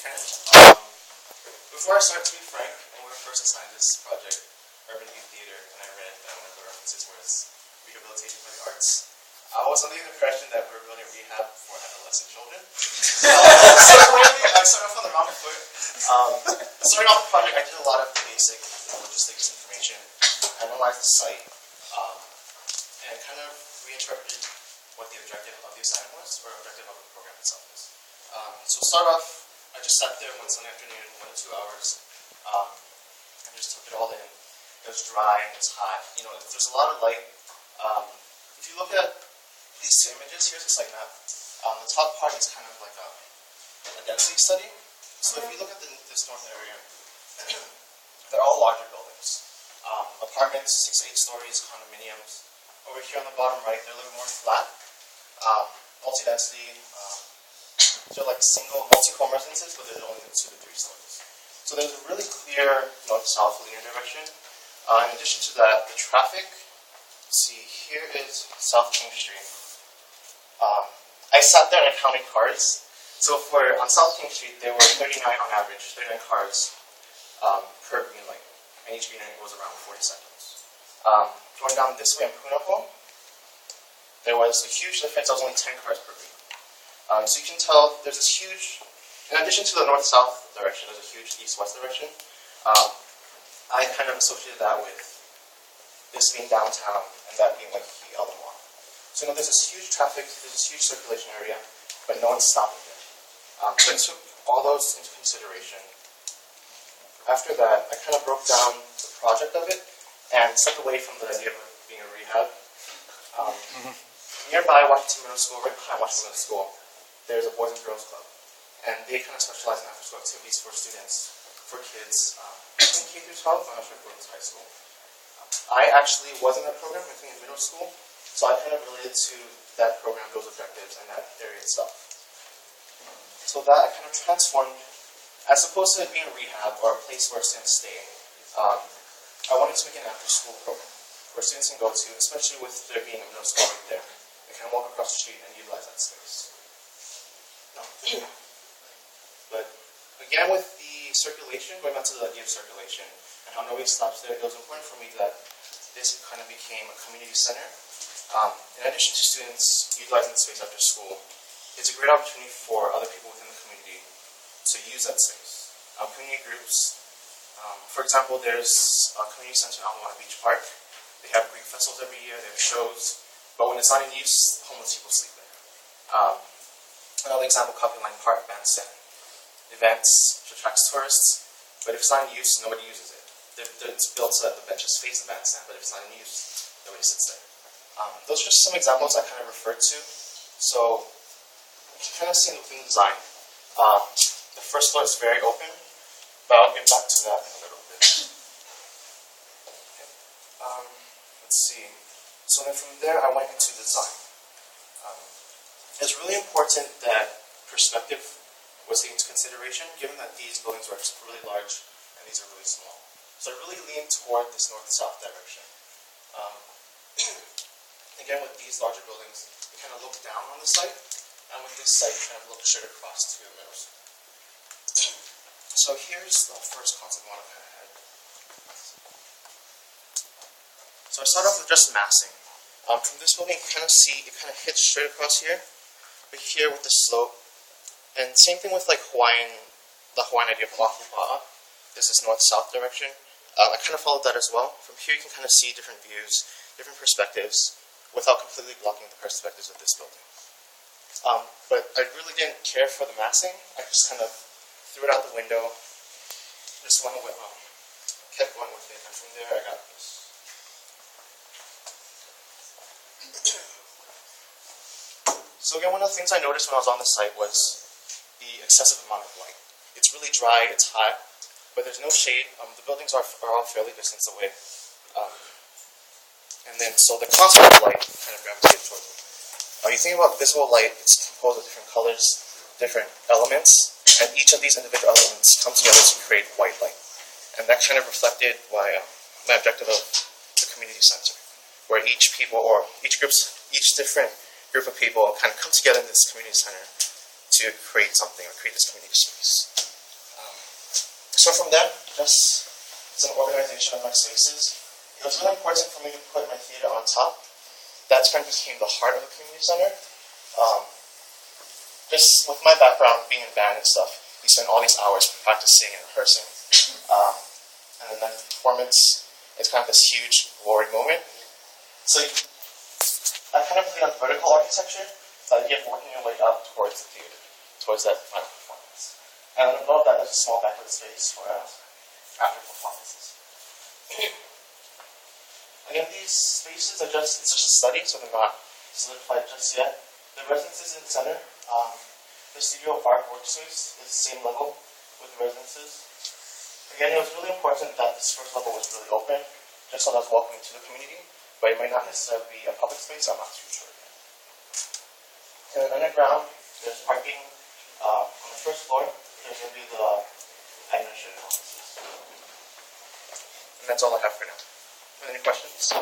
name's Ken. Before I start, to be frank, when we were first assigned this project, Urban Youth Theater, and I read that one of the references was rehabilitation for the arts, I was under the impression that we were building rehab for adolescent children. So clearly, I started off on the wrong foot. Starting off the project, I did a lot of basic logistics information, analyzed the site, and kind of reinterpreted what the objective of the assignment was, or objective of the program itself is. So to start off, I just sat there one Sunday afternoon, 1 to 2 hours, and just took it all in. It was dry, it was hot, you know, there's a lot of light. If you look at these two images, here's a site map. The top part is kind of like a density study. So if you look at this north area, they're all larger buildings. Apartments, 6 to 8 stories, condominiums. Over here on the bottom right, they're a little more flat. Multi-density, they're like single multi-home residences, but they're only 2 to 3 stories. So there's a really clear north-south linear direction. In addition to that, the traffic, see, here is South King Street. I sat there and I counted cars. So on South King Street, there were 39 on average, 39 cars per green light. And each green light was around 40 seconds. Going down this way in Punahou, there was a huge difference. There was only 10 cars per green. So you can tell there's this huge, in addition to the north-south direction, there's a huge east-west direction. I kind of associated that with this being downtown and that being like Elmore. So you know, there's this huge traffic, there's this huge circulation area, but no one's stopping there. So I took all those into consideration. After that, I kind of broke down the project of it and stepped away from the idea of it being a rehab. Nearby Washington Middle School, right behind Washington Middle School, there's a Boys and Girls Club. And they kind of specialize in after-school activities for students, for kids, in K through 12, I'm not sure if it was high school. I actually was in that program, I think in middle school, so I kind of related to that program, those objectives, and that area itself. So that I kind of transformed, as opposed to it being a rehab or a place where students stay, I wanted to make an after-school program where students can go to, especially with there being a middle school right there. They can walk across the street and utilize that space. But again, with the circulation, going back to the idea of circulation and how nobody stops there, it was important for me that this kind of became a community center. In addition to students utilizing the space after school, it's a great opportunity for other people within the community to use that space. Community groups, for example, there's a community center out on Beach Park. They have Greek festivals every year, they have shows, but when it's not in use, homeless people sleep there. Another example, Coffee Line Park Bandstand. Events, which attracts tourists, but if it's not in use, nobody uses it. It's built so that the benches face the bandstand, but if it's not in use, nobody sits there. Those are just some examples I kind of referred to. So, you can kind of see within the design. The first floor is very open, but I'll get back to that in a little bit. Okay. Let's see. So then from there, I went into design. It's really important that perspective was taken into consideration, given that these buildings were really large and these are really small. So I really leaned toward this north-south direction. Again, with these larger buildings, we kind of look down on the site, and with this site, kind of look straight across to your middle school. So here's the first concept model I kind of had. So I start off with just massing. From this building, you kind of see it kind of hits straight across here, but here with the slope. And same thing with like the Hawaiian idea of Oahu. There's this north-south direction. I kind of followed that as well. From here you can kind of see different views, different perspectives, without completely blocking the perspectives of this building. But I really didn't care for the massing. I just kind of threw it out the window, just went with, kept going with it, and from there I got this. So again, one of the things I noticed when I was on the site was the excessive amount of light. It's really dry, it's hot, but there's no shade. The buildings are all fairly distance away. And then, so the concept of light kind of gravitated towards it. You think about visible light, it's composed of different colors, different elements, and each of these individual elements come together to create white light. And that kind of reflected my objective of the community center, where each different group of people kind of come together in this community center to create something or create this community space. So from there, just it's an organization of my spaces. It was really important for me to put my theater on top. That kind of became the heart of the community center. Just with my background being in band and stuff, we spend all these hours practicing and rehearsing. And then the performance is kind of this huge glory moment. So I kind of play on vertical architecture, the idea of working your way up towards the theater, towards that final performance. And then above that, there's a small banquet space for after performances. Again, these spaces are it's just a study, so they're not solidified just yet. The residences in the center, the studio art workspace is the same level with the residences. Again, it was really important that this first level was really open, just so that I was welcoming to the community, but it might not necessarily be a public space, I'm not too sure yet. And then underground, there's parking on the first floor. There's going to be the administrative offices. And that's all I have for now. Any questions?